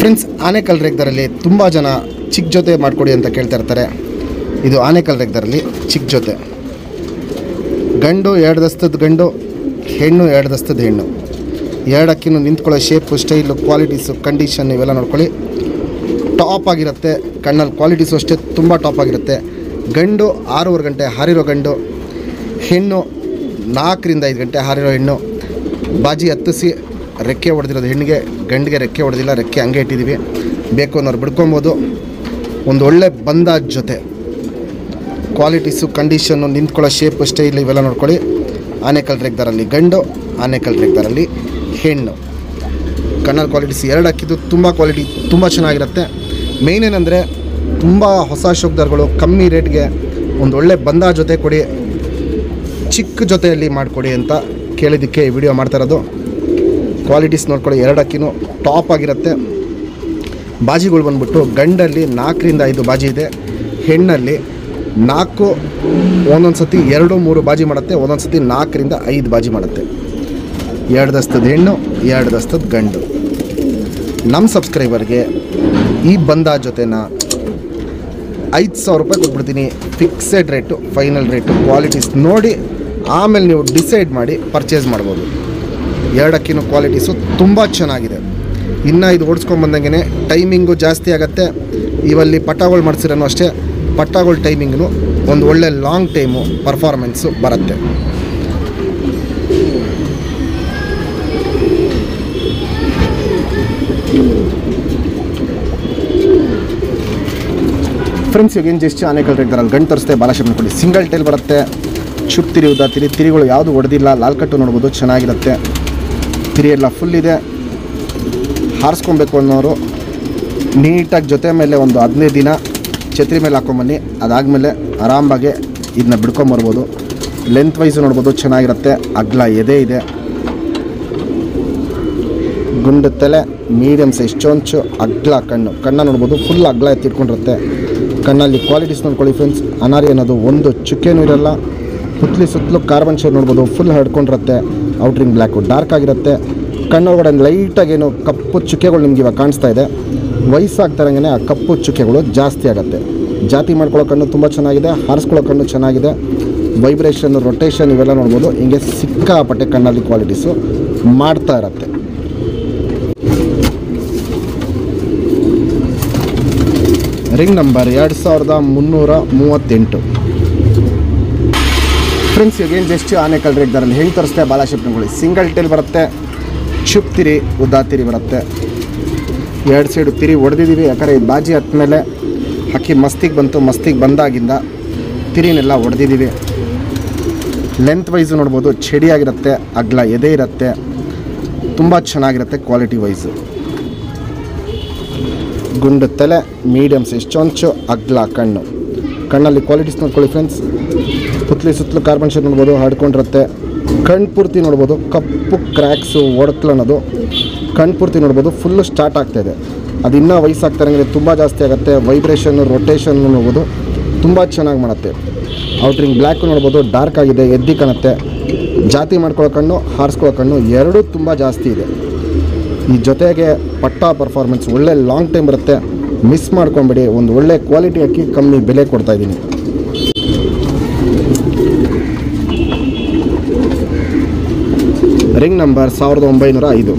Friends, Anekal ರೇಗ್ದಾರಲ್ಲಿ ತುಂಬ ಜನ ಚಿಕ್ಕ ಜೊತೆ ಮಾಡಿಕೊಡಿ ಅಂತ ಕೇಳ್ತಾ ಇರ್ತಾರೆ. ಇದು ಆನೇಕಲ್ ರೇಗ್ದಾರಲ್ಲಿ ಚಿಕ್ಕ ಜೊತೆ. ಗಂಡು 2 ದಸ್ತದ ಗಂಡು, ಹೆಣ್ಣು 2 ದಸ್ತದ ಹೆಣ್ಣು. ಎರಡಕ್ಕಿನೂ ನಿಂತ್ಕೊಳ್ಳೋ ಶೇಪು, ಸ್ಟೈಲು, ಕ್ವಾಲಿಟೀಸು, ಕಂಡೀಷನ್ ಇವೆಲ್ಲ ನೋಡ್ಕೊಳ್ಳಿ. ಟಾಪ್ ಆಗಿರುತ್ತೆ. ಕಣ್ಣಲ್ಲಿ ಕ್ವಾಲಿಟೀಸು ಅಷ್ಟೇ ತುಂಬ ಟಾಪ್ ಆಗಿರುತ್ತೆ. ಗಂಡು 6:30 ಗಂಟೆ ಹಾರಿರೋ ಗಂಡು, ಹೆಣ್ಣು 4 ರಿಂದ 5 ಗಂಟೆ ಹಾರಿರೋ ಹೆಣ್ಣು. ಬಾಜಿ ಹತ್ತಿಸಿ ರೆಕ್ಕೆ ಹೊಡೆದಿರೋದು ಹೆಣ್ಣಿಗೆ, ಗಂಡಿಗೆ ರೆಕ್ಕೆ ಹೊಡೆದಿಲ್ಲ, ರೆಕ್ಕೆ ಹಂಗೆ ಇಟ್ಟಿದ್ದೀವಿ. ಬೇಕು ಅನ್ನೋರು ಬಿಡ್ಕೊಬೋದು. ಒಂದು ಒಳ್ಳೆ ಬಂದಾದ ಜೊತೆ. ಕ್ವಾಲಿಟೀಸು, ಕಂಡೀಷನ್ನು, ನಿಂತ್ಕೊಳ್ಳೋ ಶೇಪು, ಸ್ಟೈಲ್ ಇವೆಲ್ಲ ನೋಡ್ಕೊಳ್ಳಿ. ಆನೇಕಲ್ ರೇಗ್ದಾರಲ್ಲಿ ಗಂಡು, ಆನೇಕಲ್ ರೇಗ್ದಾರಲ್ಲಿ ಹೆಣ್ಣು. ಕಣ್ಣಲ್ಲಿ ಕ್ವಾಲಿಟೀಸ್ 2 ಹಾಕಿದ್ದು ತುಂಬ ಕ್ವಾಲಿಟಿ ತುಂಬ ಚೆನ್ನಾಗಿರುತ್ತೆ. ಮೇಯ್ನ್ ಏನಂದರೆ ತುಂಬ ಹೊಸ ಶೋಕ್ದಾರ್ಗಳು ಕಮ್ಮಿ ರೇಟ್ಗೆ ಒಂದು ಒಳ್ಳೆ ಬಂದ ಜೊತೆ ಕೊಡಿ, ಚಿಕ್ಕ ಜೊತೆಯಲ್ಲಿ ಮಾಡಿಕೊಡಿ ಅಂತ ಕೇಳಿದ್ದಕ್ಕೆ ಈ ವಿಡಿಯೋ ಮಾಡ್ತಾಯಿರೋದು. ಕ್ವಾಲಿಟೀಸ್ ನೋಡ್ಕೊಳ್ಳಿ, 2 ಅಕ್ಕಿನೂ ಟಾಪ್ ಆಗಿರುತ್ತೆ. ಬಾಜಿಗಳು ಬಂದ್ಬಿಟ್ಟು ಗಂಡಲ್ಲಿ 4 ರಿಂದ 5 ಬಾಜಿ ಇದೆ, ಹೆಣ್ಣಲ್ಲಿ 4, ಒಂದೊಂದು ಸತಿ 2-3 ಬಾಜಿ ಮಾಡುತ್ತೆ, ಒಂದೊಂದು ಸತಿ 4 ರಿಂದ 5 ಬಾಜಿ ಮಾಡುತ್ತೆ. 2 ದಸ್ತದ ಹೆಣ್ಣು, 2 ದಸ್ತದ ಗಂಡು. ನಮ್ಮ ಸಬ್ಸ್ಕ್ರೈಬರ್ಗೆ ಈ ಬಂದ ಜೊತೆನ 5,000 ರೂಪಾಯಿ ಕೊಟ್ಬಿಡ್ತೀನಿ. Fixed rate, final rate. Qualities ನೋಡಿ ಆಮೇಲೆ ನೀವು ಡಿಸೈಡ್ ಮಾಡಿ ಪರ್ಚೇಸ್ ಮಾಡ್ಬೋದು. 2 ಅಕ್ಕಿನೂ ಕ್ವಾಲಿಟೀಸು ತುಂಬ ಚೆನ್ನಾಗಿದೆ. ಇನ್ನು ಇದು ಓಡಿಸ್ಕೊಂಬಂದಂಗೆ ಟೈಮಿಂಗು ಜಾಸ್ತಿ ಆಗುತ್ತೆ. ಇವಲ್ಲಿ ಪಟಾಗಳು ಮಾಡಿಸಿರೋನು ಅಷ್ಟೇ, ಪಟಾಗಳ ಟೈಮಿಂಗೂ ಒಂದು ಒಳ್ಳೆ ಲಾಂಗ್ ಟೈಮು ಪರ್ಫಾರ್ಮೆನ್ಸು ಬರುತ್ತೆ. ಫ್ರೆಂಡ್ಸ್, ಇವಾಗೇನು ಜಸ್ಟ್ ಆನೇಕಲ್ ರೇಗ್ದಾರಲ್ಲಿ ಗಂಟು ತರಿಸ್ತೆ ಬಾಲಾಶೇಪ್ ಕೊಡಿ. ಸಿಂಗಲ್ ಟೈಲ್ ಬರುತ್ತೆ. ಚುಪ್ ತಿರಿ, ಉದ್ದ ತಿರಿ, ತಿರಿಗಳು ಯಾವುದು ಹೊಡೆದಿಲ್ಲ. ಲಾಲ್ ಕಟ್ಟು ನೋಡ್ಬೋದು, ಚೆನ್ನಾಗಿರುತ್ತೆ. ತಿರಿ ಎಲ್ಲ ಫುಲ್ ಇದೆ. ಹಾರಿಸ್ಕೊಬೇಕು ಅನ್ನೋರು ನೀಟಾಗಿ ಜೊತೆ ಮೇಲೆ ಒಂದು 15 ದಿನ ಛತ್ರಿ ಮೇಲೆ ಹಾಕ್ಕೊಂಬನ್ನಿ. ಅದಾದಮೇಲೆ ಆರಾಮಾಗೆ ಇದನ್ನ ಬಿಡ್ಕೊಂಬರ್ಬೋದು. ಲೆಂತ್ ವೈಸು ನೋಡ್ಬೋದು, ಚೆನ್ನಾಗಿರುತ್ತೆ. ಅಗ್ಲ ಎದೆ ಇದೆ, ಗುಂಡು ತಲೆ, ಮೀಡಿಯಮ್ ಸೈಜ್ ಚೊಂಚು, ಅಗ್ಲ ಕಣ್ಣ ನೋಡ್ಬೋದು, ಫುಲ್ ಅಗ್ಲ ಎತ್ತಿಟ್ಕೊಂಡಿರುತ್ತೆ. ಕಣ್ಣಲ್ಲಿ ಕ್ವಾಲಿಟೀಸ್ ನೋಡ್ಕೊಳ್ಳಿ ಫ್ರೆಂಡ್ಸ್. ಅನಾರಿ ಅನ್ನೋದು ಒಂದು ಚುಕ್ಕೆನೂ ಇರೋಲ್ಲ. ಸುತ್ತಲೂ ಕಾರ್ಬನ್ ಶೇಡ್ ನೋಡ್ಬೋದು, ಫುಲ್ ಹರ್ಡ್ಕೊಂಡಿರುತ್ತೆ. ಔಟ್ರಿಂಗ್ ಬ್ಲ್ಯಾಕು ಡಾರ್ಕ್ ಆಗಿರುತ್ತೆ. ಕಣ್ಣೊಳಗಡೆ ಲೈಟಾಗೇನು ಕಪ್ಪು ಚುಕ್ಕೆಗಳು ನಿಮ್ಗೆ ಇವಾಗ ಕಾಣಿಸ್ತಾ ಇದೆ. ವಯಸ್ಸಾಗ್ತಾರಂಗೆ ಆ ಕಪ್ಪು ಚುಕ್ಕೆಗಳು ಜಾಸ್ತಿ ಆಗುತ್ತೆ. ಜಾತಿ ಮಾಡ್ಕೊಳ್ಳೋ ಕಣ್ಣು ತುಂಬ ಚೆನ್ನಾಗಿದೆ, ಹಾರಿಸ್ಕೊಳ್ಳೋ ಕಣ್ಣು ಚೆನ್ನಾಗಿದೆ. ವೈಬ್ರೇಷನ್, ರೊಟೇಷನ್ ಇವೆಲ್ಲ ನೋಡ್ಬೋದು. ಹಿಂಗೆ ಸಿಕ್ಕಾಪಟ್ಟೆ ಕಣ್ಣಲ್ಲಿ ಕ್ವಾಲಿಟೀಸು ಮಾಡ್ತಾ ಇರುತ್ತೆ. Ring number 2338. ಫ್ರೆಂಡ್ಸ್, ಇವಾಗೇನು ಜಸ್ಟ್ ಆನೇಕಲ್ ರೇಗ್ದಾರಲ್ಲಿ ಹೆಣ್ಣು ತರಿಸ್ತೆ ಬಾಲಾಶೇಪ್ ನೋಡಿ. ಸಿಂಗಲ್ ಟೇಲ್ ಬರುತ್ತೆ, ಚುಪ್ ತಿರಿ, ಉದ್ದ ತಿರಿ ಬರುತ್ತೆ. 2 ಸೈಡು ತಿರಿ ಹೊಡೆದಿದ್ದೀವಿ. ಯಾಕಂದರೆ ಈ ಬಾಜಿ ಹತ್ತಮೇಲೆ ಹಕ್ಕಿ ಮಸ್ತಿಗೆ ಬಂತು. ಮಸ್ತಿಗೆ ಬಂದಾಗಿಂದ ತಿರಿನೆಲ್ಲ ಹೊಡೆದಿದ್ದೀವಿ. ಲೆಂತ್ ವೈಸು ನೋಡ್ಬೋದು, ಚಡಿಯಾಗಿರುತ್ತೆ. ಅಗ್ಲ ಎದೆ ಇರುತ್ತೆ, ತುಂಬ ಚೆನ್ನಾಗಿರುತ್ತೆ ಕ್ವಾಲಿಟಿ ವೈಸು. ಗುಂಡು ತಲೆ, ಮೀಡಿಯಮ್ ಸೈಜ್ ಚೊಂಚು, ಅಗ್ಲ ಕಣ್ಣು. ಕಣ್ಣಲ್ಲಿ ಕ್ವಾಲಿಟೀಸ್ ನೋಡ್ಕೊಳ್ಳಿ ಫ್ರೆಂಡ್ಸ್. ಸುತ್ತಲೂ ಕಾರ್ಬನ್ ಶೇಡ್ ನೋಡ್ಬೋದು, ಹರ್ಡ್ಕೊಂಡಿರುತ್ತೆ. ಕಣ್ಣು ಪೂರ್ತಿ ನೋಡ್ಬೋದು, ಕಪ್ಪು ಕ್ರ್ಯಾಕ್ಸು, ಒಡಕ್ಲು ಅನ್ನೋದು ಕಣ್ಣು ಪೂರ್ತಿ ನೋಡ್ಬೋದು, ಫುಲ್ಲು ಸ್ಟಾರ್ಟ್ ಆಗ್ತಾಯಿದೆ. ಅದು ಇನ್ನೂ ವಯಸ್ಸಾಗ್ತಾರಂಗೆ ತುಂಬ ಜಾಸ್ತಿ ಆಗುತ್ತೆ. ವೈಬ್ರೇಷನ್ನು, ರೊಟೇಷನ್ನು ನೋಡ್ಬೋದು, ತುಂಬ ಚೆನ್ನಾಗಿ ಮಾಡುತ್ತೆ. ಔಟ್ರಿಂಗ್ ಬ್ಲ್ಯಾಕು ನೋಡ್ಬೋದು, ಡಾರ್ಕ್ ಆಗಿದೆ, ಎದ್ದಿ ಕಾಣುತ್ತೆ. ಜಾತಿ ಮಾಡ್ಕೊಳ್ಳೋ ಕಣ್ಣು, ಹಾರಿಸ್ಕೊಳ್ಳೋ ಕಣ್ಣು ಎರಡೂ ತುಂಬ ಜಾಸ್ತಿ ಇದೆ. ಈ ಜೊತೆಗೆ ಪಟ್ಟ ಪರ್ಫಾರ್ಮೆನ್ಸ್ ಒಳ್ಳೆ ಲಾಂಗ್ ಟೈಮ್ ಬರುತ್ತೆ. ಮಿಸ್ ಮಾಡ್ಕೊಂಬೇಡಿ. ಒಂದು ಒಳ್ಳೆ ಕ್ವಾಲಿಟಿ ಅಕ್ಕಿ ಕಮ್ಮಿ ಬೆಲೆ ಕೊಡ್ತಾಯಿದ್ದೀನಿ. Ring number 1905.